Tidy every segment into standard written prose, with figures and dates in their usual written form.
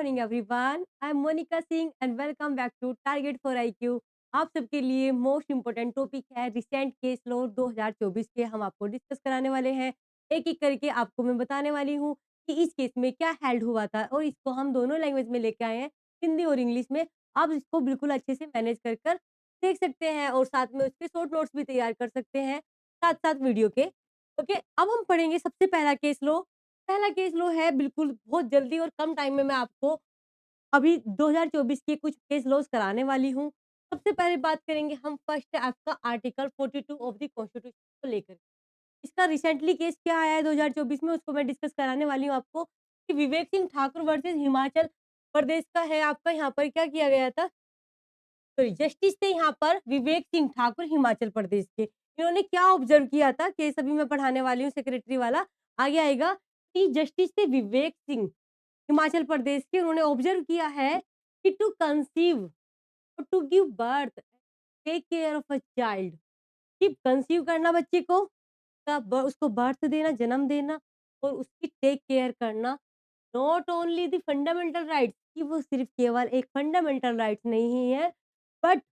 Morning everyone, I am Monika Singh and welcome back to target for IQ. आप सबके लिए most important topic है recent case law 2024 के हम आपको डिस्कस कराने वाले हैं। एक एक करके आपको मैं बताने वाली हूँ कि इस केस में क्या हेल्ड हुआ था और इसको हम दोनों लैंग्वेज में लेके आए हैं, हिंदी और इंग्लिश में। आप इसको बिल्कुल अच्छे से मैनेज कर कर देख सकते हैं और साथ में उसके शॉर्ट नोट्स भी तैयार कर सकते हैं साथ साथ वीडियो के। ओके, अब हम पढ़ेंगे सबसे पहला केस लॉ। पहला केस लो है बिल्कुल बहुत जल्दी और कम टाइम में मैं आपको अभी 2024 के कुछ केस लॉज़ कराने वाली हूँ। सबसे पहले बात करेंगे हम फर्स्ट आपका आर्टिकल 42 ऑफ द कॉन्स्टिट्यूशन को लेकर। इसका रिसेंटली केस क्या आया है 2024 में उसको मैं डिस्कस कराने वाली हूँ आपको कि विवेक सिंह ठाकुर वर्सेस हिमाचल प्रदेश का है आपका यहाँ पर क्या किया गया था। सॉरी, जस्टिस थे यहाँ पर विवेक सिंह ठाकुर हिमाचल प्रदेश के। इन्होंने क्या ऑब्जर्व किया था केस अभी मैं पढ़ाने वाली हूँ सेक्रेटरी वाला, आगे आएगा कि जस्टिस थे विवेक सिंह हिमाचल प्रदेश के। उन्होंने ऑब्जर्व किया है कि टू कंसीव और to give birth, take care of a child, कि कंसीव करना बच्चे को, उसको बर्थ देना, जन्म देना और उसकी टेक केयर करना, not only the fundamental rights, कि वो सिर्फ केवल एक फंडामेंटल राइट्स नहीं है but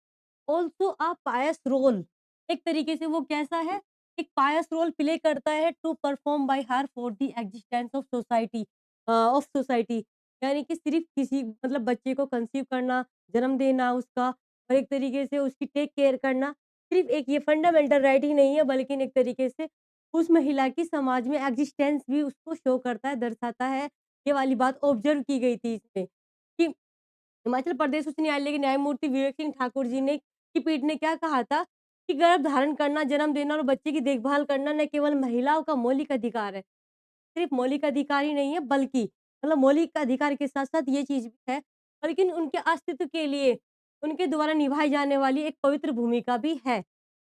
also a pious role. एक तरीके से वो कैसा है, एक पायस रोल प्ले करता है to perform by her for the existence of society. यानी कि सिर्फ किसी मतलब बच्चे को कंसीव करना, जन्म देना उसका और एक तरीके से उसकी टेक केयर करना, सिर्फ एक ये फंडामेंटल राइट ही नहीं है बल्कि एक तरीके से उस महिला की समाज में एग्जिस्टेंस भी उसको शो करता है, दर्शाता है। ये वाली बात ऑब्जर्व की गई थी इसमें कि हिमाचल प्रदेश उच्च न्यायालय के न्यायमूर्ति विवेक सिंह ठाकुर जी ने की पीठ ने क्या कहा था कि गर्भ धारण करना, जन्म देना और बच्चे की देखभाल करना न केवल महिलाओं का मौलिक अधिकार है, सिर्फ मौलिक अधिकार ही नहीं है बल्कि मतलब मौलिक अधिकार के साथ-साथ ये चीज़ भी है, बल्कि उनके अस्तित्व के लिए उनके द्वारा निभाई जाने वाली एक पवित्र भूमिका भी है,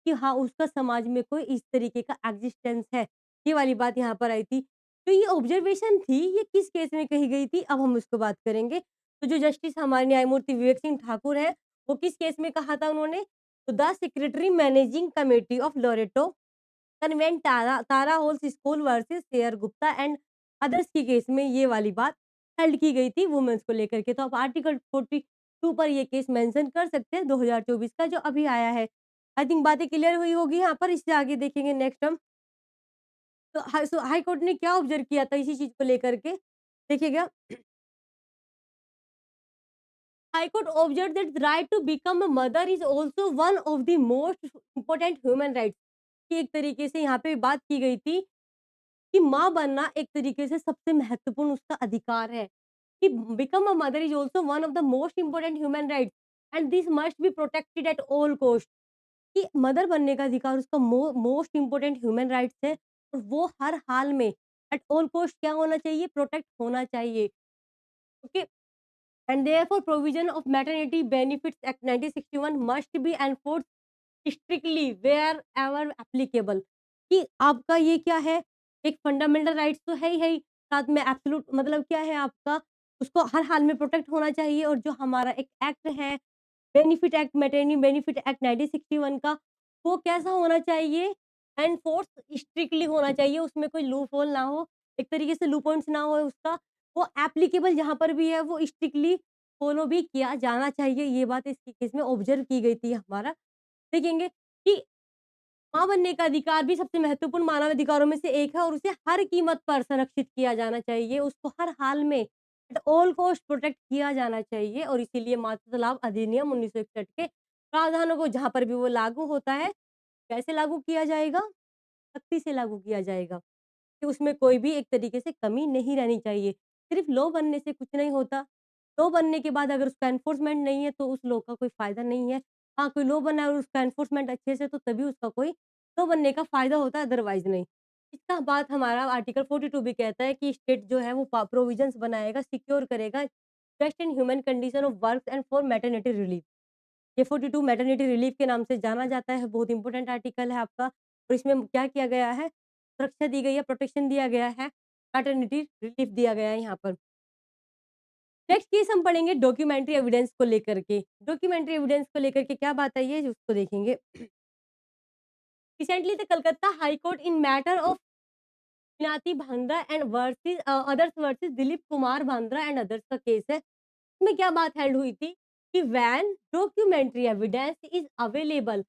कि हाँ, उसका समाज में कोई इस तरीके का एग्जिस्टेंस है। ये वाली बात यहाँ पर आई थी। तो ये ऑब्जर्वेशन थी, ये किस केस में कही गई थी, अब हम उसको बात करेंगे। तो जो जस्टिस हमारे न्यायमूर्ति विवेक सिंह ठाकुर हैं, वो किस केस में कहा था उन्होंने? तो the secretary managing committee of Loreto convent Tara holes school versus share Gupta and others के केस में ये वाली बात हेल्ड की गई थी वुमेन्स को लेकर के। तो आप आर्टिकल 42 पर ये केस मेंशन कर सकते हैं 2024 का जो अभी आया है। आई थिंक बातें क्लियर हुई होगी यहाँ पर, इससे आगे देखेंगे नेक्स्ट हम। तो हाई कोर्ट ने क्या ऑब्जर्व किया था इसी चीज़ को लेकर के, देखिएगा। High court observed that right to become a mother is also one of the most important human rights, कि एक तरीके से यहाँ पे बात की गई थी कि माँ बनना एक तरीके से सबसे महत्वपूर्ण उसका अधिकार है, कि become a mother is also one of the most important human rights and this must be protected at all cost, कि मदर बनने का अधिकार उसका मोस्ट इम्पोर्टेंट ह्यूमन राइट्स है और वो हर हाल में एट ऑल कॉस्ट क्या होना चाहिए, प्रोटेक्ट होना चाहिए। Okay, and therefore provision of maternity benefits act 1961 must be enforced strictly wherever applicable, कि आपका ये क्या है, एक फंडामेंटल राइट्स तो है ही साथ में एब्सोल्यूट मतलब क्या है आपका, उसको हर हाल में प्रोटेक्ट होना चाहिए। और जो हमारा एक एक्ट है benefit act, maternity benefit act 1961 का, वो कैसा होना चाहिए, एनफोर्स स्ट्रिक्टली होना चाहिए, उसमें कोई लूप होल ना हो, एक तरीके से लूप पॉइंट्स ना हो उसका, वो एप्लीकेबल जहाँ पर भी है वो स्ट्रिक्टली फॉलो भी किया जाना चाहिए। ये बात इस केस में ऑब्जर्व की गई थी हमारा। देखेंगे कि माँ बनने का अधिकार भी सबसे महत्वपूर्ण मानव अधिकारों में से एक है और उसे हर कीमत पर संरक्षित किया जाना चाहिए। उसको हर हाल में एट ऑल कॉस्ट प्रोटेक्ट किया जाना चाहिए और इसीलिए मातृत्व लाभ अधिनियम 1961 के प्रावधानों को जहाँ पर भी वो लागू होता है, कैसे लागू किया जाएगा? सख्ती से लागू किया जाएगा। कि उसमें कोई भी एक तरीके से कमी नहीं रहनी चाहिए। सिर्फ़ लॉ बनने से कुछ नहीं होता। लॉ बनने के बाद अगर उसका एनफोर्समेंट नहीं है तो उस लॉ का कोई फ़ायदा नहीं है। हाँ, कोई लॉ बना है और उसका एनफोर्समेंट अच्छे से तो तभी उसका कोई लॉ बनने का फ़ायदा होता है, अदरवाइज़ नहीं। इसका बात हमारा आर्टिकल 42 भी कहता है कि स्टेट जो है वो प्रोविजंस बनाएगा, सिक्योर करेगा just and human condition of work and for maternity relief. ये 42 मैटरनिटी रिलीफ के नाम से जाना जाता है, बहुत इंपॉर्टेंट आर्टिकल है आपका। और इसमें क्या किया गया है, सुरक्षा दी गई है, प्रोटेक्शन दिया गया है, मैटरनिटी रिलीफ दिया गया है यहाँ पर। नेक्स्ट केस हम पढ़ेंगे डॉक्यूमेंट्री एविडेंस को लेकर के। डॉक्यूमेंट्री एविडेंस को लेकर के क्या बात आई है उसको देखेंगे। Recently the Calcutta high court in matter of Pinaki Bandra and others versus Dilip Kumar Bandra and others का केस है। इसमें क्या बात हेल्ड हुई थी कि when documentary evidence is available,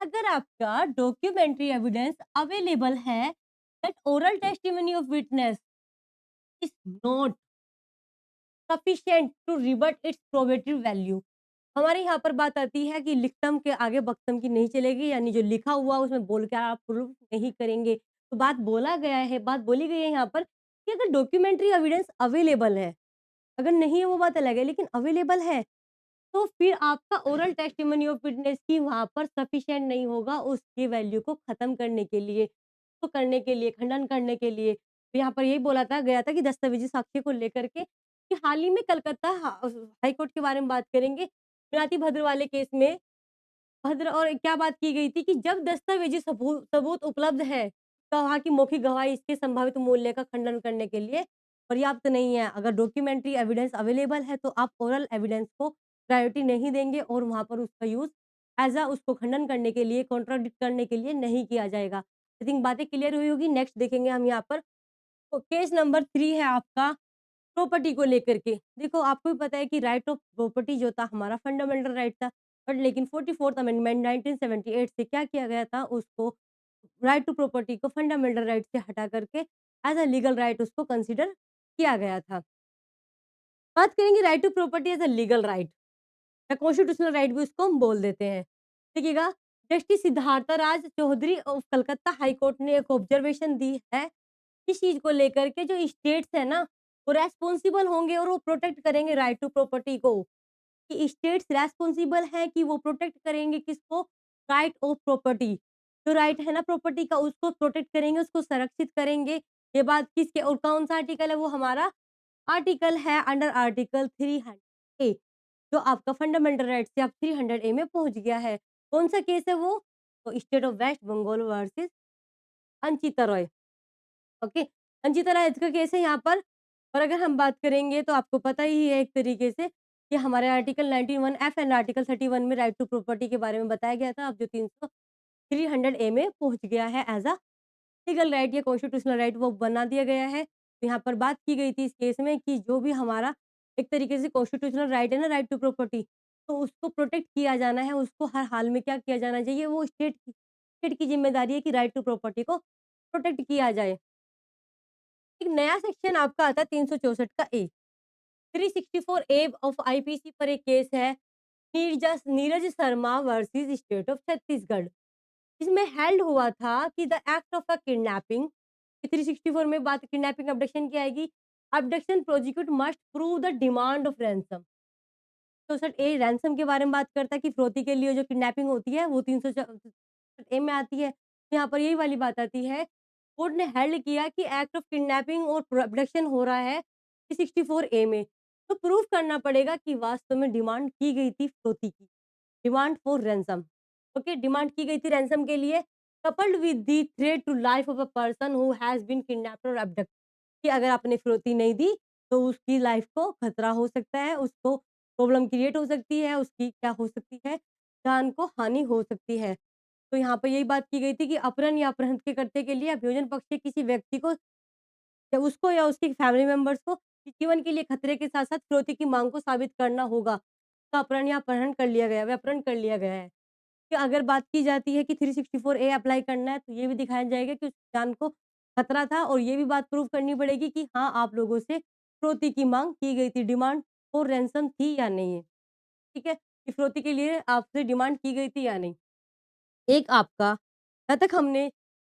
अगर आपका डॉक्यूमेंट्री एविडेंस अवेलेबल है, that oral testimony of witness is not sufficient to rebut its probative value. हमारे यहाँ पर बात आती है कि लिखतम के आगे बक्तम की नहीं चलेगी, यानी जो लिखा हुआ उसमें बोल के आप प्रूफ नहीं करेंगे। तो बात बोला गया है, बात बोली गई है यहाँ पर कि अगर डॉक्यूमेंट्री एविडेंस अवेलेबल है, अगर नहीं है वो बात अलग है, लेकिन अवेलेबल है, तो फिर आपका ओरल टेस्टिमनी ऑफ विटनेस की वहाँ पर सफिशिएंट नहीं होगा उसकी वैल्यू को खत्म करने के लिए, तो करने के लिए, खंडन करने के लिए। तो यहाँ पर यही बोला था गया था कि दस्तावेजी साक्ष्य को लेकर के कि हाल ही में कलकत्ता हाई कोर्ट के बारे में बात करेंगे। मिनाती भद्र वाले केस में भद्र और क्या बात की गई थी कि जब दस्तावेजी सबूत उपलब्ध है, गवाह की मौखिक गवाही इसके संभावित मूल्य का खंडन करने के लिए पर्याप्त नहीं है। अगर डॉक्यूमेंट्री एविडेंस अवेलेबल है, तो आप ओरल एविडेंस को प्रायोरिटी नहीं देंगे और वहाँ पर उसका यूज़ ऐज़ उसको खंडन करने के लिए, कॉन्ट्राडिक्ट करने के लिए नहीं किया जाएगा। आई थिंक बातें क्लियर हुई होगी। नेक्स्ट देखेंगे हम यहाँ पर, तो केस नंबर 3 है आपका प्रॉपर्टी को लेकर के। देखो, आपको भी पता है कि राइट ऑफ प्रॉपर्टी जो था हमारा फंडामेंटल राइट था, बट लेकिन 44th अमेंडमेंट 1978 से क्या किया गया था, उसको राइट टू प्रॉपर्टी को फंडामेंटल राइट से हटा करके एज़ अ लीगल राइट उसको कंसीडर किया गया था। बात करेंगे right to property as a legal right या कॉन्स्टिट्यूशनल राइट भी उसको हम बोल देते हैं। देखिएगा, justice Siddharth Raj Chaudhary of Calcutta high court ने एक ऑब्जर्वेशन दी है, इस चीज़ को लेकर के जो स्टेट्स है ना, वो रेस्पॉन्सिबल होंगे और वो प्रोटेक्ट करेंगे राइट टू प्रॉपर्टी को। कि स्टेट्स रेस्पॉन्सिबल हैं कि वो प्रोटेक्ट करेंगे किसको? Right of property. जो राइट है ना प्रॉपर्टी का उसको प्रोटेक्ट करेंगे, उसको संरक्षित करेंगे। ये बात किसके और कौन-सा आर्टिकल है वो हमारा आर्टिकल है अंडर आर्टिकल 300 ए, जो आपका फंडामेंटल राइट से अब 300 ए में पहुँच गया है। कौन-सा केस है वो? तो state of West Bengal versus Anchita Roy. Okay, Anchita Rai का केस है यहाँ पर। और अगर हम बात करेंगे तो आपको पता ही है एक तरीके से कि हमारे आर्टिकल 91 एफ एंड आर्टिकल 31 में राइट टू प्रॉपर्टी के बारे में बताया गया था। अब जो 300 ए में पहुँच गया है एज़ अ लीगल राइट या कॉन्स्टिट्यूशनल राइट वो बना दिया गया है। तो यहाँ पर बात की गई थी इस केस में कि जो भी हमारा एक तरीके से कॉन्स्टिट्यूशनल राइट है ना, राइट टू प्रॉपर्टी, तो उसको प्रोटेक्ट किया जाना है, उसको हर हाल में क्या किया जाना चाहिए, वो स्टेट की ज़िम्मेदारी है कि राइट टू प्रॉपर्टी को प्रोटेक्ट किया जाए। एक नया सेक्शन आपका आता है 364 का ए। 364 ए ऑफ आईपीसी पर एक केस है Neeraj Sharma versus state of Chhattisgarh. इसमें हेल्ड हुआ था कि the act of a kidnapping 364 में बात किडनैपिंग अबडक्शन की आएगी। Abduction prosecute must prove the demand of ransom. 64 A ransom के बारे में बात करता है कि फिरौती के लिए जो किडनैपिंग होती है वो 364 ए में आती है। यहाँ पर यही वाली बात आती है, कोर्ट ने हेल्ड किया कि एक्ट ऑफ किडनैपिंग और अबडक्शन हो रहा है 364 ए में, तो प्रूव करना पड़ेगा कि वास्तव में डिमांड की गई थी फिरौती की, demand for ransom. Okay, demand की गई थी रैंसम के लिए, coupled with the threat to life of a person who has been kidnapped और अबडक्टेड, कि अगर आपने फिरौती नहीं दी, तो उसकी लाइफ को खतरा हो सकता है, उसको प्रॉब्लम क्रिएट हो सकती है, उसकी क्या हो सकती है, जान को हानि हो सकती है। तो यहाँ पे यही बात की गई थी कि अपहरण या अपहरण के कर्ते के लिए अभियोजन पक्ष के किसी व्यक्ति को या उसको या उसके फैमिली मेंबर्स को जीवन के लिए खतरे के साथ-साथ फिरौती की माँग को साबित करना होगा। तो अपहरण या अपहरण कर लिया गया है, अपहरण कर लिया गया है। कि अगर बात की जाती है कि 364 ए अप्लाई करना है, तो ये भी दिखाया जाएगा कि उस जान को खतरा था और ये भी बात प्रूव करनी पड़ेगी कि हाँ, आप लोगों से फिरौती की माँग की गई थी, डिमांड फॉर रैंसम थी या नहीं, ठीक है? कि फिरौती के लिए आपसे डिमांड की गई थी या नहीं। एक आपका यहाँ तक हमने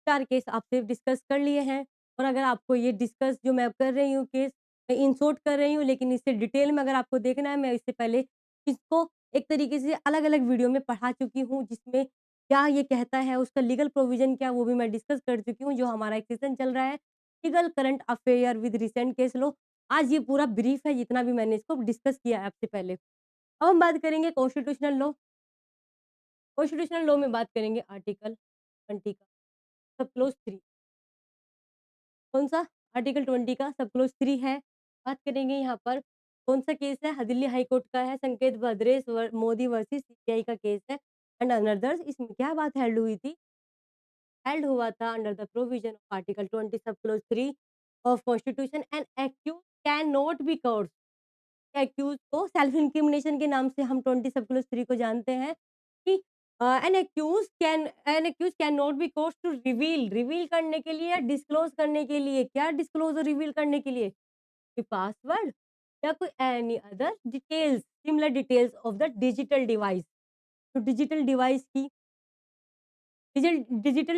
4 केस आपसे डिस्कस कर लिए हैं और अगर आपको ये डिस्कस जो मैं कर रही हूँ केस, मैं इन शॉर्ट कर रही हूँ, लेकिन इससे डिटेल में अगर आपको देखना है, मैं इससे पहले इसको एक तरीके से अलग-अलग वीडियो में पढ़ा चुकी हूँ, जिसमें क्या ये कहता है, उसका लीगल प्रोविज़न क्या, वो भी मैं डिस्कस कर चुकी हूँ। जो हमारा एक सेशन चल रहा है, legal current affair with recent case law. आज ये पूरा ब्रीफ है, जितना भी मैंने इसको डिस्कस किया है आपसे पहले। अब हम बात करेंगे कॉन्स्टिट्यूशनल लॉ। कॉन्स्टिट्यूशनल लॉ में बात करेंगे आर्टिकल 20 का, सब क्लोज़ 3। कौन-सा? आर्टिकल 20 का सब क्लोज़ 3 है। बात करेंगे यहाँ पर कौन-सा केस है? दिल्ली हाई कोर्ट का है, संकेत भद्रेश मोदी वर्सेस सीबीआई का केस है एंड अनदर्स। इसमें क्या बात हेल्ड हुई थी? हेल्ड हुआ था under the provision of article 20 sub clause 3 of constitution and accused can not be coerced. Accused को सेल्फ इंक्रिमिनेशन के नाम से हम 20 सब क्लॉज 3 को जानते हैं कि an accused can not be coerced to reveal करने के लिए या डिस्क्लोज करने के लिए। क्या डिस्क्लोज और रिवील करने के लिए? कि पासवर्ड या कोई any other details, similar details of the digital device. तो डिजिटल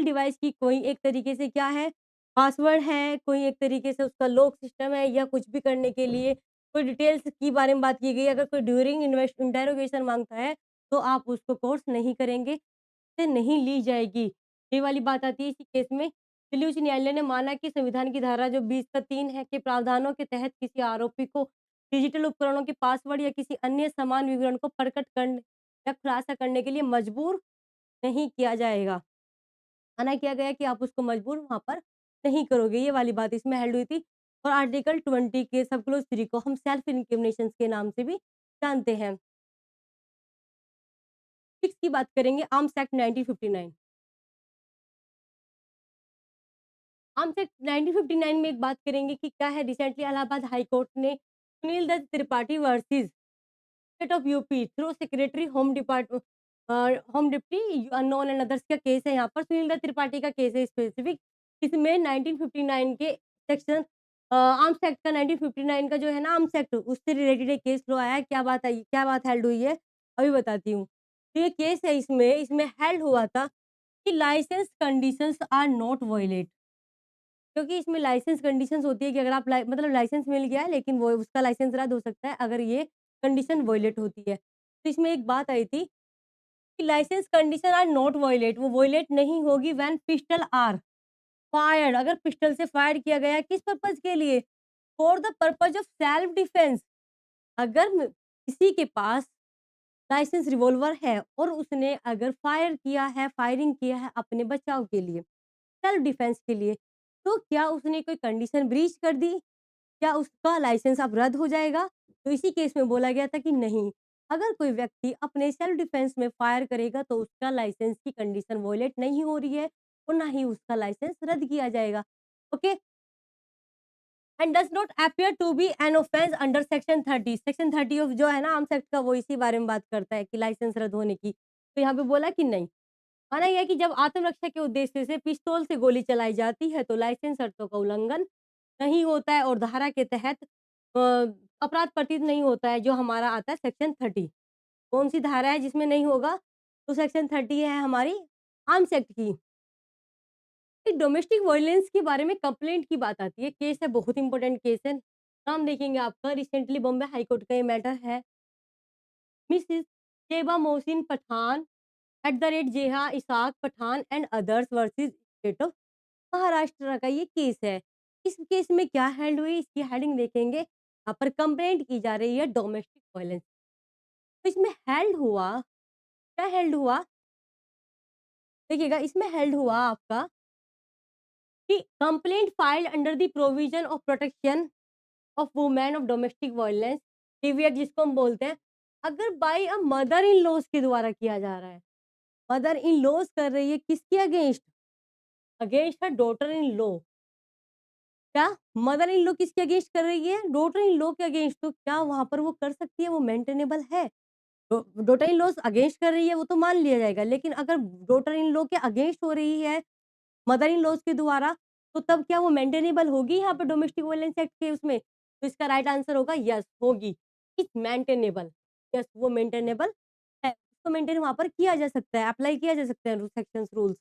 डिवाइस की कोई एक तरीके से क्या है, पासवर्ड है, कोई एक तरीके से उसका लॉक सिस्टम है या कुछ भी करने के लिए कोई डिटेल्स के बारे में बात की गई है। अगर कोई ड्यूरिंग इंटेरोगेशन माँगता है, तो आप उसको कोर्स नहीं करेंगे, से नहीं ली जाएगी। ये वाली बात आती है इसी केस में। दिल्ली उच्च न्यायालय ने माना कि संविधान की धारा जो 20 का 3 है के प्रावधानों के तहत किसी आरोपी को डिजिटल उपकरणों के पासवर्ड या किसी अन्य समान विवरण को प्रकट करने या खुलासा करने के लिए मजबूर नहीं किया जाएगा। मना किया गया कि आप उसको मजबूर वहाँ पर नहीं करोगे, ये वाली बात इसमें हेल्ड हुई थी। और आर्टिकल 20 के सब क्लॉज़ 3 को हम सेल्फ इंक्रिमिनेशंस के नाम से भी जानते हैं। 6 की बात करेंगे आर्म्स एक्ट 1959। आर्म्स एक्ट 1959 में एक बात करेंगे कि क्या है, रिसेंटली इलाहाबाद हाई कोर्ट ने Sunil Dutt Tripathi versus state of UP through secretary home deputy unknown and others का केस है। यहाँ पर सुनील दत्त त्रिपाठी का केस है स्पेसिफिक। इसमें 1959 के सेक्शन आर्म्स एक्ट का 1959 का जो है ना आर्म्स एक्ट, उससे रिलेटेड एक केस लो आया है। क्या बात हेल्ड हुई है, अभी बताती हूँ। तो ये केस है, इसमें हेल्ड हुआ था कि licence conditions are not violate. क्योंकि इसमें लाइसेंस कंडीशंस होती है कि अगर आप मतलब लाइसेंस मिल गया है लेकिन वो उसका लाइसेंस रद्द हो सकता है अगर ये कंडीशन वायलेट होती है। तो इसमें एक बात आई थी कि licence condition are not violate, वो वायलेट नहीं होगी व्हेन पिस्टल आर फायर्ड, अगर पिस्टल से फायर किया गया है, किस पर्पज़ के लिए? For the purpose of self defence. अगर किसी के पास लाइसेंस रिवॉल्वर है और उसने अगर फायरिंग किया है अपने बचाव के लिए, सेल्फ डिफेंस के लिए, तो क्या उसने कोई कंडीशन ब्रीच कर दी? क्या उसका लाइसेंस अब रद्द हो जाएगा? तो इसी केस में बोला गया था कि नहीं, अगर कोई व्यक्ति अपने सेल्फ डिफेंस में फायर करेगा तो उसका लाइसेंस की कंडीशन वॉयलेट नहीं हो रही है और ना ही उसका लाइसेंस रद्द किया जाएगा। Okay? And does not appear to be an offence under section 30। Section 30 of जो है ना आर्म्स एक्ट का, वो इसी बारे में बात करता है कि लाइसेंस रद्द होने की। तो यहाँ पे बोला कि नहीं। माना गया कि जब आत्मरक्षा के उद्देश्य से पिस्तौल से गोली चलाई जाती है तो लाइसेंस शर्तों का उल्लंघन नहीं होता है और धारा के तहत अपराध प्रतीत नहीं होता है, जो हमारा आता है सेक्शन 30। कौन-सी धारा है जिसमें नहीं होगा? तो सेक्शन 30 है हमारी आर्म्स एक्ट की। एक डोमेस्टिक वायलेंस के बारे में कंप्लेंट की बात आती है, केस है, बहुत इंपॉर्टेंट केस है। नाम देखेंगे आपका, रिसेंटली बॉम्बे हाई कोर्ट का ये मैटर है। मिसेस शेबा मोहसिन पठान @जेहा Isaq Pathan and others versus state of Maharashtra का ये केस है। इस केस में क्या हेल्ड हुई, इसकी हेडिंग देखेंगे। यहाँ पर कंप्लेंट की जा रही है डोमेस्टिक वायलेंस। तो इसमें हेल्ड हुआ, क्या हेल्ड हुआ? देखिएगा, इसमें हेल्ड हुआ आपका कि complaint filed under the provision of protection of women of domestic violence, डीवीएट जिसको हम बोलते हैं, अगर by a mother in laws के द्वारा किया जा रहा है। मदर इन लॉज़ कर रही है किसके against? Against her daughter in law. क्या मदर इन लॉ किसके अगेंस्ट कर रही है? डॉटर इन लॉ के अगेंस्ट। तो क्या वहाँ पर वो कर सकती है? वो मेंटेनेबल है? डॉटर इन लॉ अगेंस्ट कर रही है वो तो मान लिया जाएगा, लेकिन अगर डॉटर इन लॉ के अगेंस्ट हो रही है मदर इन लॉज़ के द्वारा, तो तब क्या वो मेंटेनेबल होगी यहाँ पे डोमेस्टिक वायलेंस एक्ट के उसमें? तो इसका राइट आंसर होगा यस, होगी। It's maintainable. यस, वो मेंटेनेबल है। उसको मेंटेन वहाँ पर किया जा सकता है, अप्लाई किया जा सकता है सेक्शंस रूल्स।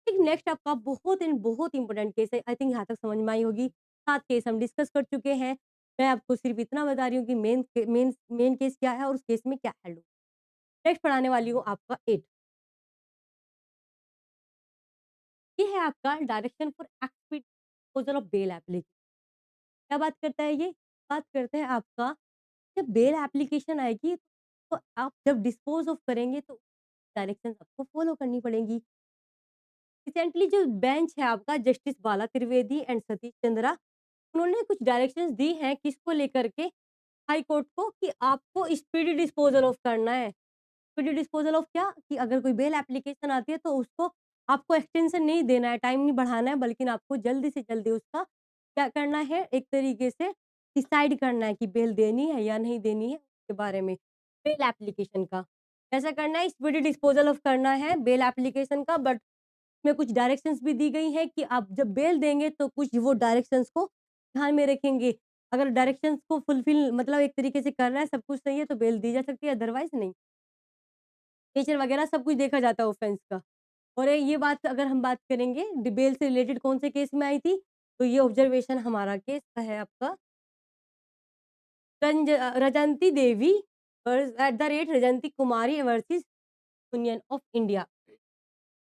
एक नेक्स्ट आपका बहुत इम्पोर्टेंट केस है, आई थिंक यहाँ तक समझ में आई होगी। 7 केस हम डिस्कस कर चुके हैं। मैं आपको सिर्फ इतना बता रही हूँ कि मेन केस क्या है और उस केस में क्या हेल्ड हुआ। नेक्स्ट पढ़ाने वाली हूँ आपका 8। ये है आपका direction for activity disposal of bail application. क्या बात करता है ये? बात करते हैं आपका, जब बेल एप्लीकेशन आएगी तो आप जब डिस्पोज ऑफ करेंगे तो डायरेक्शंस आपको फॉलो करनी पड़ेंगी। रिसेंटली जो बेंच है आपका, justice Bala Trivedi and Satish Chandra, उन्होंने कुछ डायरेक्शंस दी हैं किसको लेकर के, हाई कोर्ट को, कि आपको स्पीडी डिस्पोज़ल ऑफ करना है। स्पीडी डिस्पोज़ल ऑफ क्या? कि अगर कोई बेल एप्लीकेशन आती है तो उसको आपको एक्सटेंशन नहीं देना है, टाइम नहीं बढ़ाना है, बल्कि आपको जल्दी से जल्दी उसका क्या करना है, एक तरीके से डिसाइड करना है कि बेल देनी है या नहीं देनी है, उसके बारे में। बेल एप्लीकेशन का। कैसा करना है, स्पीडी डिस्पोज़ल ऑफ करना है बेल एप्लीकेशन का, बट में कुछ डायरेक्शंस भी दी गई हैं कि आप जब बेल देंगे तो कुछ वो डायरेक्शंस को ध्यान में रखेंगे। अगर डायरेक्शंस को फुलफिल मतलब एक तरीके से करना है, सब कुछ सही है तो बेल दी जा सकती है, अदरवाइज़ नहीं। नेचर वगैरह सब कुछ देखा जाता है ऑफेंस का। और ये बात अगर हम बात करेंगे बेल से रिलेटेड कौन से केस में आई थी, तो ये ऑब्जर्वेशन हमारा केस का है आपका Rajanti Devi at the rate Rajanti Kumari versus Union of India.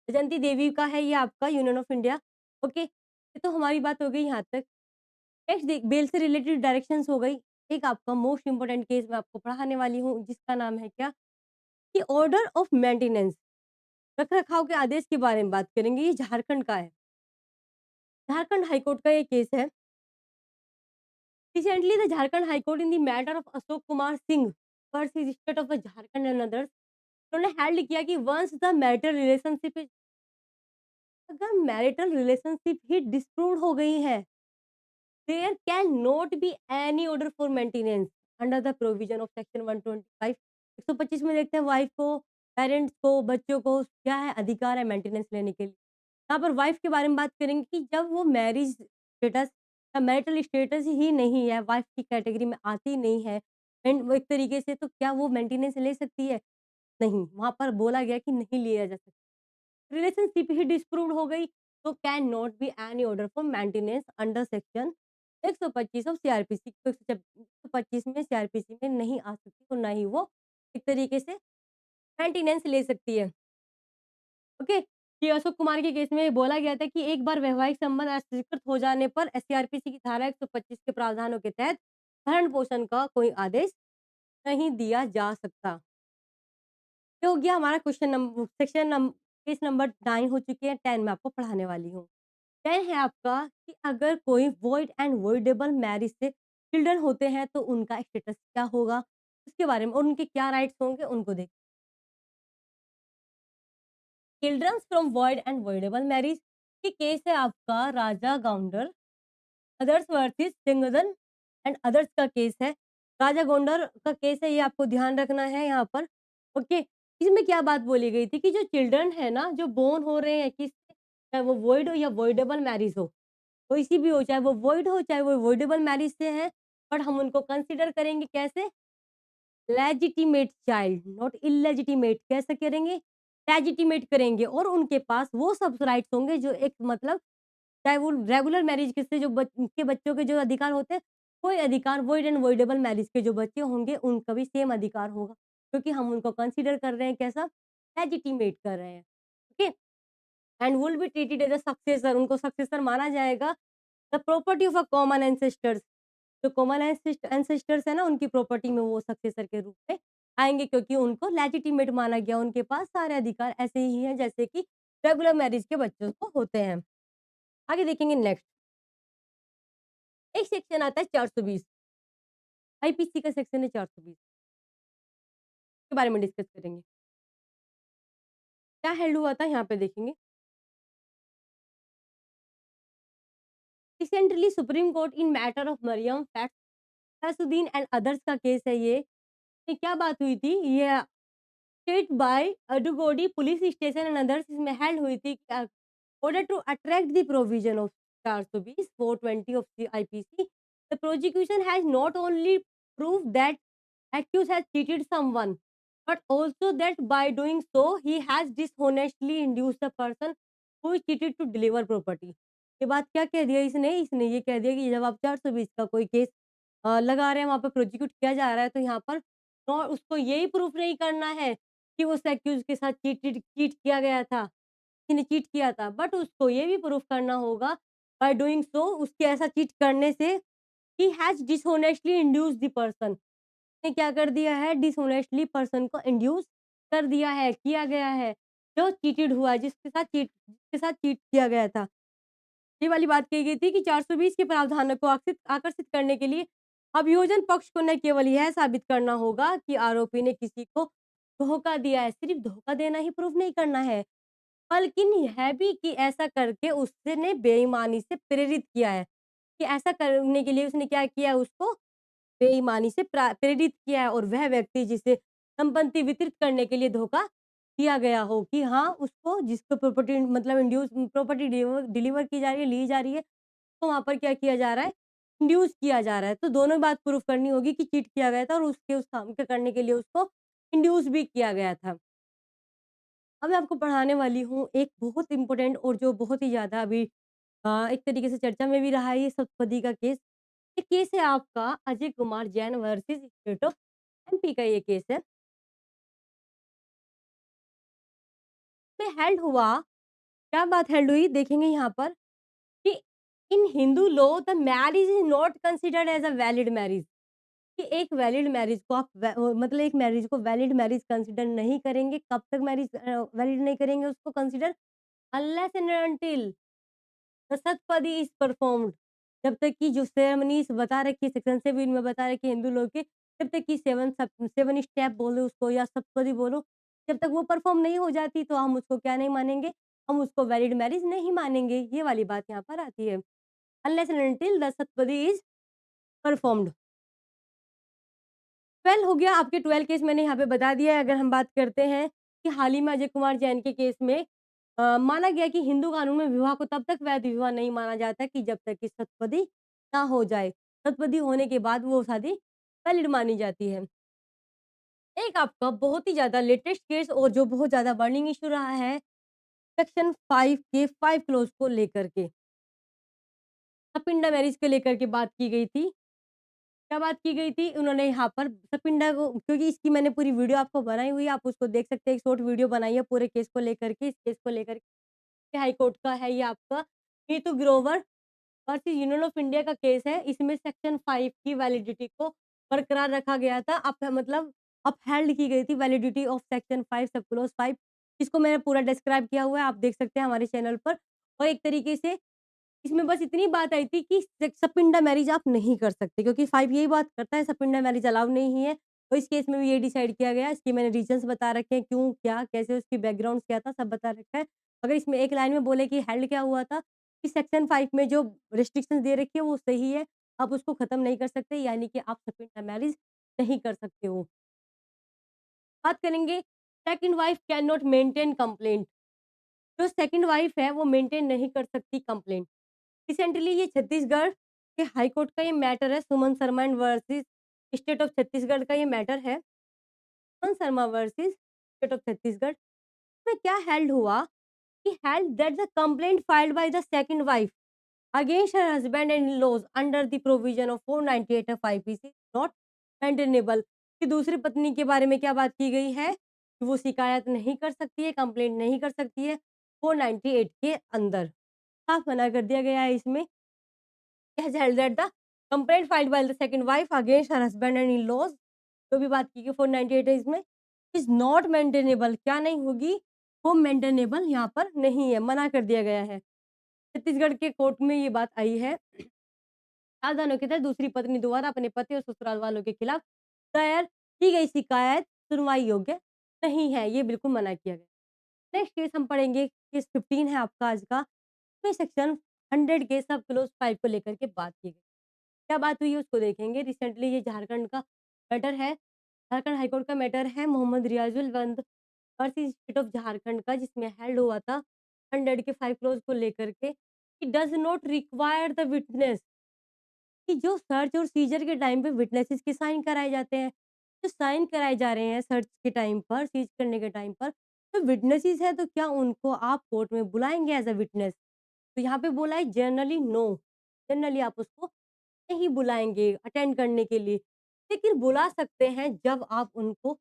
Rajanti Devi का है ये आपका यूनियन ऑफ इंडिया। ओके, ये तो हमारी बात हो गई यहाँ तक। नेक्स्ट बेल से रिलेटेड डायरेक्शंस हो गई। एक आपका मोस्ट इम्पोर्टेंट केस मैं आपको पढ़ाने वाली हूँ, जिसका नाम है क्या, कि ऑर्डर ऑफ मेंटेनेंस, रख-रखाव के आदेश के बारे में बात करेंगे। ये झारखंड का है। झारखंड हाई कोर्ट का ये केस है। Recently the Jharkhand high court in the matter of Ashok Kumar Singh versus state of the Jharkhand and others, उन्होंने हेल्ड किया कि once the marital relationship is, अगर मैरिटल रिलेशनशिप ही डिस्प्रूव्ड हो गई है, there can not be any order for maintenance under the provision of section 125। 125 में देखते हैं वाइफ को, पेरेंट्स को, बच्चों को क्या है, अधिकार है मेंटेनेंस लेने के लिए। यहाँ पर वाइफ के बारे में बात करेंगे कि जब वो मैरिज स्टेटस या मैरिटल स्टेटस ही नहीं है, वाइफ की कैटेगरी में आती नहीं है, एंड वो एक तरीके से, तो क्या वो मेंटेनेंस ले सकती है? नहीं, वहाँ पर बोला गया कि नहीं लिया जा सकता। रिलेशनशिप ही डिस्प्रूव्ड हो गई, तो can not be any order for maintenance under section 125 of CrPC. 125 में सीआरपीसी में नहीं आ सकती, और ना ही वो एक तरीके से मेंटेनेंस ले सकती है। ओके, कि अशोक कुमार के केस में बोला गया था कि एक बार वैवाहिक संबंध अस्वीकृत हो जाने पर सीआरपीसी की धारा 125 के प्रावधानों के तहत भरण-पोषण का कोई आदेश नहीं दिया जा सकता। ये हो गया हमारा क्वेश्चन केस नंबर 9 हो चुके हैं, 10 मैं आपको पढ़ाने वाली हूँ। 10 है आपका कि अगर कोई वॉइड एंड वॉइडेबल मैरिज से चिल्ड्रन होते हैं तो उनका स्टेटस क्या होगा? उसके बारे में, और उनके क्या राइट्स होंगे उनको देखें। Childrens from void and voidable marriage, ये केस है आपका Raja Gounder others versus Singhdan and others का केस है। राजा गोंडर का केस है, ये आपको ध्यान रखना है यहाँ पर। ओके, इसमें क्या बात बोली गई थी कि जो चिल्ड्रन है ना, जो बोर्न हो रहे हैं किससे, चाहे वो वॉइड हो या वॉइडेबल मैरिज हो, कोई सी भी हो, चाहे वो वॉइड हो चाहे वो वॉइडेबल मैरिज से है, बट हम उनको कंसिडर करेंगे कैसे, लेजिटिमेट चाइल्ड, नॉट इलेजिटिमेट, कैसे करेंगे, लेजिटिमेट करेंगे, और उनके पास वो सब राइट्स होंगे जो एक मतलब, चाहे वो रेगुलर मैरिज के से जो के बच्चों के जो अधिकार होते हैं, कोई अधिकार वॉइड एंड वॉइडेबल मैरिज के जो बच्चे होंगे उनका भी सेम अधिकार होगा, क्योंकि हम उनको कंसीडर कर रहे हैं कैसा, लेजिटिमेट कर रहे हैं। Okay, and will be treated as a successor, उनको सक्सेसर माना जाएगा। The property of a common ancestors, जो कॉमन एंसेस्टर्स है ना, उनकी प्रॉपर्टी में वो सक्सेसर के रूप में आएँगे, क्योंकि उनको लेजिटिमेट माना गया, उनके पास सारे अधिकार ऐसे ही हैं जैसे कि रेगुलर मैरिज के बच्चों को होते हैं। आगे देखेंगे नेक्स्ट, एक सेक्शन आता है 420, आईपीसी का सेक्शन है 420, के बारे में डिस्कस करेंगे। क्या हेल्ड हुआ था यहाँ पे देखेंगे। Recently Supreme Court in matter of Mariyam Faisuddin and others का केस है ये। ये क्या बात हुई थी? ये state by Adugodi police station and others, इसमें हेल्ड हुई थी order to attract the provision of 420 420 of the IPC, the prosecution has not only proved that accused has cheated someone, but also that by doing so he has dishonestly induced the person who is cheated to deliver property। ये बात क्या कह दिया इसने? इसने ये कह दिया कि जब आप 420 का कोई केस लगा रहे हैं, वहाँ पे प्रोसिक्यूट किया जा रहा है, तो यहाँ पर और उसको यही प्रूफ नहीं करना है कि उस एक्यूज़ के साथ चीट किया गया था, किसी ने चीट किया था, बट उसको ये भी प्रूफ करना होगा बाय डूइंग सो, उसके ऐसा चीट करने से ही has dishonestly induced the person, ने क्या कर दिया है, डिसहोनेस्टली पर्सन को इंड्यूस कर दिया है, किया गया है, जो चीटेड हुआ है, जिसके साथ चीट किया गया था। ये वाली बात कही गई थी कि 420 के प्रावधानों को आकर्षित करने के लिए अभियोजन पक्ष को न केवल यह साबित करना होगा कि आरोपी ने किसी को धोखा दिया है, सिर्फ धोखा देना ही प्रूफ नहीं करना है, बल्कि है भी कि ऐसा करके उसने बेईमानी से प्रेरित किया है, कि ऐसा करने के लिए उसने क्या किया है उसको बेईमानी से प्रेरित किया है और वह व्यक्ति जिसे संपत्ति वितरित करने के लिए धोखा दिया गया हो कि हाँ, उसको जिसको प्रॉपर्टी मतलब इंड्यूस प्रॉपर्टी डिलीवर की जा रही है, ली जा रही है, तो वहाँ पर क्या किया जा रहा है, इंड्यूस किया जा रहा है। तो दोनों बात प्रूफ करनी होगी कि चीट किया गया था और उसके उस काम को करने के लिए उसको इंड्यूस भी किया गया था। अब मैं आपको पढ़ाने वाली हूँ एक बहुत इम्पोर्टेंट और जो बहुत ही ज़्यादा अभी एक तरीके से चर्चा में भी रहा है ये सप्तपदी का केस। ये केस है आपका Ajay Kumar Jain versus state of MP का ये केस है। में हेल्ड हुआ, क्या बात हेल्ड हुई देखेंगे यहाँ पर कि in Hindu law the marriage is not considered as a valid marriage कि एक वैलिड मैरिज को आप मतलब एक मैरिज को वैलिड मैरिज कंसिडर नहीं करेंगे। कब तक मैरिज वैलिड नहीं करेंगे उसको consider unless and until the saptapadi is performed जब तक कि जो सेरेमनीज़ बता रखी है सेक्शन 7 में बता रखी है हिंदू लोग के, जब तक कि 7 स्टेप बोलो उसको या सप्तपदी बोलो, जब तक वो परफॉर्म नहीं हो जाती तो हम उसको क्या नहीं मानेंगे, हम उसको वैलिड मैरिज नहीं मानेंगे। ये वाली बात यहाँ पर आती है। Unless and until the saptapadi is performed. 12 हो गया, आपके 12 केस मैंने यहाँ पे बता दिया है। अगर हम बात करते हैं कि हाल ही में अजय कुमार जैन के केस में माना गया कि हिंदू कानून में विवाह को तब तक वैध विवाह नहीं माना जाता कि जब तक कि सतपदी ना हो जाए। सतपदी होने के बाद वो शादी वैलिड मानी जाती है। एक आपका बहुत ही ज़्यादा लेटेस्ट केस और जो बहुत ज़्यादा बर्निंग इश्यू रहा है, सेक्शन 5 के 5 क्लॉज़ को लेकर के। सपिंडा मैरिज को लेकर के बात की गई थी। क्या बात की गई थी? उन्होंने यहाँ पर सपिंडा को क्योंकि इसकी मैंने पूरी वीडियो आपको बनाई हुई है, आप उसको देख सकते हैं। एक शॉर्ट वीडियो बनाई है पूरे केस को लेकर के, इस केस को लेकर के हाई कोर्ट का है ये आपका Neetu Grover versus Union of India का केस है। इसमें सेक्शन 5 की वैलिडिटी को बरकरार रखा गया था। मतलब अपहेल्ड की गई थी वैलिडिटी ऑफ सेक्शन 5 सब क्लॉज़ 5 इसको मैंने पूरा डिस्क्राइब किया हुआ है, आप देख सकते हैं हमारे चैनल पर। और एक तरीके से इसमें बस इतनी बात आई थी कि सपिंडा मैरिज आप नहीं कर सकते क्योंकि 5 यही बात करता है सपिंडा मैरिज अलाउ नहीं है। तो इस केस में भी ये डिसाइड किया गया, इसके मैंने रीज़न्स बता रखे हैं क्यों, क्या, कैसे उसकी बैकग्राउंड क्या था सब बता रखा है। अगर इसमें एक लाइन में बोले कि हेल्ड क्या हुआ था, कि सेक्शन 5 में जो रिस्ट्रिक्शंस दे रखी है वो सही है, आप उसको खत्म नहीं कर सकते यानी कि आप सपिंडा मैरिज नहीं कर सकते हो। बात करेंगे second wife can not maintain complaint. जो सेकंड वाइफ है वो मेंटेन नहीं कर सकती कंप्लेंट। रिसेंटली ये छत्तीसगढ़ के हाई कोर्ट का ये मैटर है Suman Sharma and versus state of Chhattisgarh का ये मैटर है। Suman Sharma versus state of Chhattisgarh में क्या हेल्ड हुआ कि held that the complaint filed by the second wife against her husband and in-laws under the provision of 498 of IPC not maintainable कि दूसरी पत्नी के बारे में क्या बात की गई है कि वो शिकायत नहीं कर सकती है, कंप्लेंट नहीं कर सकती है 498 के अंदर। साफ मना कर दिया गया है इसमें has held that the complaint filed by the second wife against her husband and in-laws जो भी बात की गई 498 है इसमें इज नॉट मेंटेनेबल क्या नहीं होगी वो मेंटेनेबल यहाँ पर नहीं है मना कर दिया गया है छत्तीसगढ़ के कोर्ट में ये बात आई है सावधानों के तहत दूसरी पत्नी द्वारा अपने पति और ससुराल वालों के खिलाफ दायर की गई शिकायत सुनवाई योग्य नहीं है ये बिल्कुल मना किया गया नेक्स्ट केस हम पढ़ेंगे केस 15 है आपका आज का इसमें सेक्शन 100 के सब क्लोज 5 को लेकर के बात की गई क्या बात हुई है उसको देखेंगे। रिसेंटली ये झारखंड का मैटर है, झारखंड हाईकोर्ट का मैटर है मोहम्मद रियाजुल वंद वर्सेस स्टेट ऑफ झारखंड का जिसमें हेल्ड हुआ था 100 के 5 क्लोज को लेकर के कि does not require the witness कि जो सर्च और सीजर के टाइम पे विटनेसेस के साइन कराए जाते हैं, जो साइन कराए जा रहे हैं सर्च के टाइम पर, सीज करने के टाइम पर, तो विटनेसेस हैं तो क्या उनको आप कोर्ट में बुलाएँगे एज़ अ विटनेस? तो यहाँ पे बोला है जनरली नो, जनरली आप उसको नहीं बुलाएँगे अटेंड करने के लिए। लेकिन बुला सकते हैं जब आप उनको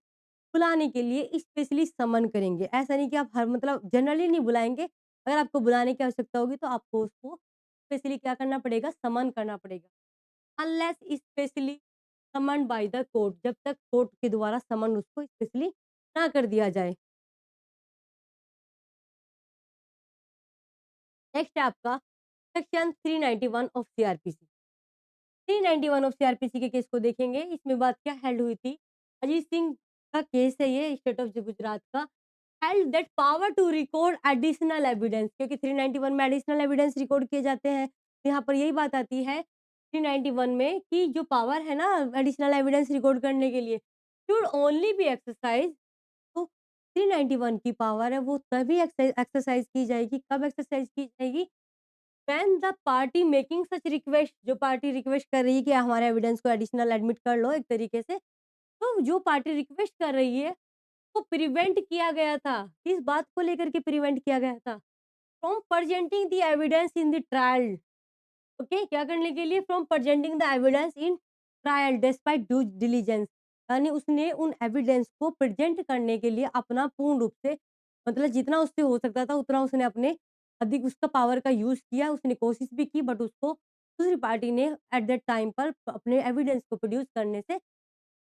बुलाने के लिए स्पेशली समन करेंगे। ऐसा नहीं कि आप हर मतलब जनरली नहीं बुलाएँगे। अगर आपको बुलाने की आवश्यकता होगी तो आपको उसको स्पेशली क्या करना पड़ेगा, समन करना पड़ेगा। Unless specially summoned by the court जब तक कोर्ट के द्वारा समन उसको स्पेशली ना कर दिया जाए। नेक्स्ट है आपका section 391 of CrPC. 391 of CrPC के केस को देखेंगे। इसमें बात क्या हेल्ड हुई थी? अजीत सिंह का केस है ये स्टेट ऑफ गुजरात का। Held that power to record additional evidence, क्योंकि 391 में एडिशनल एविडेंस रिकॉर्ड किए जाते हैं। तो यहाँ पर यही बात आती है 391 में कि जो पावर है ना एडिशनल एविडेंस रिकॉर्ड करने के लिए, शुड ओनली बी एक्सरसाइज। तो 391 की पावर है वो तभी एक्सरसाइज की जाएगी, कब एक्सरसाइज की जाएगी? When the party making such request, जो पार्टी रिक्वेस्ट कर रही है कि हमारे एविडेंस को एडिशनल एडमिट कर लो एक तरीके से, तो जो पार्टी रिक्वेस्ट कर रही है को प्रिवेंट किया गया था। किस बात को लेकर के प्रिवेंट किया गया था? From presenting the evidence in the trial. Okay, क्या करने के लिए? From presenting the evidence in trial despite due diligence, यानी उसने उन एविडेंस को प्रेजेंट करने के लिए अपना पूर्ण रूप से, मतलब जितना उससे हो सकता था उतना उसने अपने अधिक उसका पावर का यूज़ किया। उसने कोशिश भी की बट उसको दूसरी पार्टी ने एट दैट टाइम पर अपने एविडेंस को प्रोड्यूस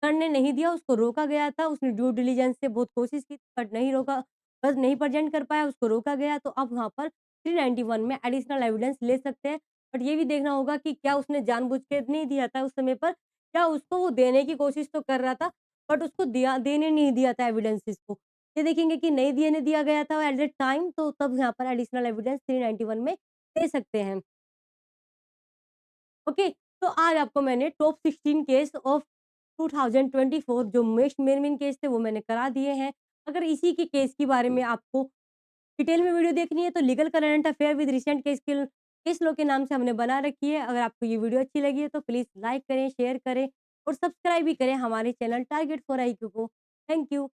करने नहीं दिया, उसको रोका गया था। उसने ड्यू डिलिजेंस से बहुत कोशिश की बट नहीं रोका, बस नहीं प्रेज़ेंट कर पाया, उसको रोका गया। तो अब वहाँ पर 391 में एडिशनल एविडेंस ले सकते हैं। बट ये भी देखना होगा कि क्या उसने जानबूझ के नहीं दिया था उस समय पर, क्या उसको वो देने की कोशिश तो कर रहा था, बट उसको देने नहीं दिया था एविडेंसेस को। ये देखेंगे कि नहीं देने दिया गया था एट दैट टाइम, तो तब यहाँ पर एडिशनल एविडेंस 391 में दे सकते हैं। ओके, तो आज आपको मैंने टॉप 16 केस ऑफ 2024 जो मेस्ट मेन-मेन केस थे वो मैंने करा दिए हैं। अगर इसी के केस के बारे में आपको डिटेल में वीडियो देखनी है तो legal current affair with recent case law के नाम से हमने बना रखी है। अगर आपको ये वीडियो अच्छी लगी है तो प्लीज़ लाइक करें, शेयर करें और सब्सक्राइब भी करें हमारे चैनल टारगेट फॉर आईक्यू को। Thank you.